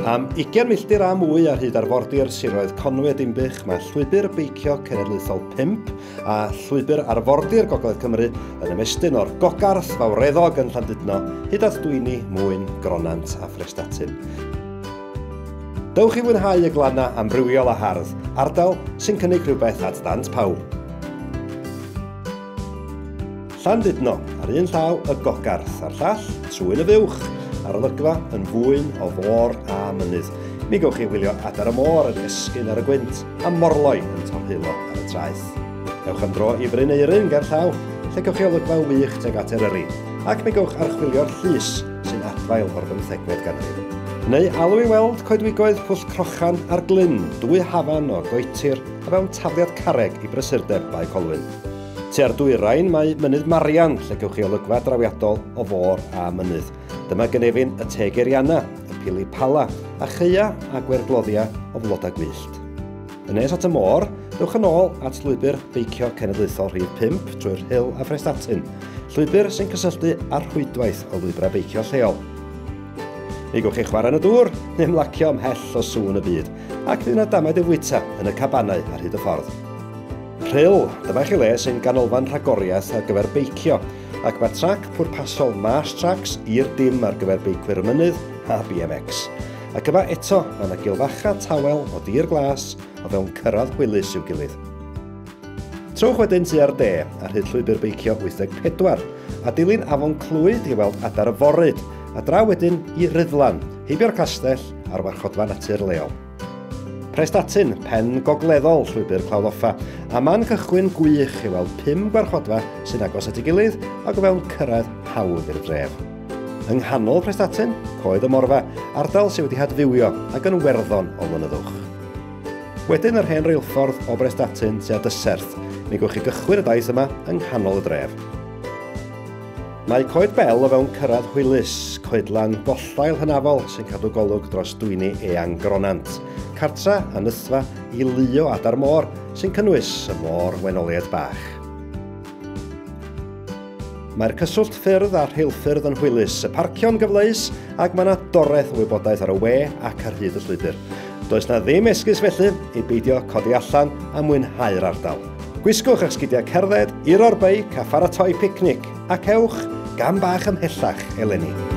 Am 20 milltir a mwy ar hyd arfordir siroedd Conwy a Dinbych, mae llwybr beicio cenedlaethol 5 a llwybr arfordir Gogledd Cymru yn ymestyn o'r Gogarth Fawreddog yn Llandudno hyd at Dwyni, Mwyn, Gronant a Phrestatyn. Dewch i fwynhau y glanna amrywiol a hardd, ardal sy'n cynnig rhywbeth at ddant pawb. Llandudno, ar un llaw y Gogarth, a'r llall Trwyn y Fuwch, a'r olygfa yn fwyn o fôr a mynydd. Mi gewch chi wylio adar y môr yn esgyn ar y gwynt a morloi yn torhulo ar y traeth. Ewch am dro i Bryn Eirin ger llaw, lle gewch chi olygfa wych tuag at Eryri, ac mi gewch archwilio'r llys sy'n adfail o'r 15fed ganrif. Neu alw i weld coedwigoedd Pwll Crochan a'r Glyn, dwy hafan o goetir a fewn tafliad carreg i brysurdeb Bae Colwyn. Tua'r dwyrain mae Mynydd Marian, lle gewch chi olygfa drawiadol o fôr a mynydd. Dyma gynefin y Tegeriana, y Pili Pala, a Cheia a Gwergloddia o flodau gwyllt. Yn nes at y môr, dewch yn ôl at llwybr beicio cenedlaethol rhif 5 trwy'r Rhyl a Phrestatyn, llwybr sy'n cysylltu â'r rhwydwaith o lwybrau beicio lleol. Mi gewch chi chwarae yn y dŵr, neu ymlacio ymhell o sŵn y byd, ac fydd yna damaid y fwyta yn y cabanau ar hyd y ffordd. Rhyl, dyma chi le sy'n ganolfan rhagoriaeth ar gyfer beicio, ac mae trac pwrpasol Marsh Tracks i'r dim ar gyfer beicwyr mynydd a BMX. Ac yma eto, mae yna gilfacha tawel o dir glas o fewn cyrraedd hwylus i'w gilydd. Trowch wedyn tua'r de ar hyd llwybr beicio 84 a dilyn Afon Clwyd i weld adar y Foryd, a draw wedyn i Ryddlan, heibio'r castell a'r warchodfa natur leol. Phrestatyn, pen gogleddol llwybr Clawddoffa, a man cychwyn gwych i weld 5 gwarchodfa sy'n agos at ei gilydd ac o fewn cyrraedd hawdd i'r dref. Yng nghanol Phrestatyn, coed y Morfa, ardal sydd wedi hadfywio ac yn werddon o mynyddwch. Wedyn yr hen reilffordd o Phrestatyn tua'r Dyserth, mi gewch chi gychwyn y daith yma yng nghanol y dref. Mae coed bel o fewn cyrraedd hwylus, coedlan gollail hynafol sy'n cadw golwg dros Dwyni eang Gronant, cartra a nythfa i luo adar môr sy'n cynnwys y môr wenoliaid bach. Mae'r cyswllt ffyrdd a rheilffyrdd yn hwylus, y parcio'n gyfleus ac mae yna doreth o wybodaeth ar y we ac ar hyd y llwybr. Does na ddim esgus felly i beidio codi allan a mwynhau'r ardal. Gwisgwch eich sgidiau cerdded, iro'r beic a pharatoi picnic, ac ewch gan bach ymhellach eleni.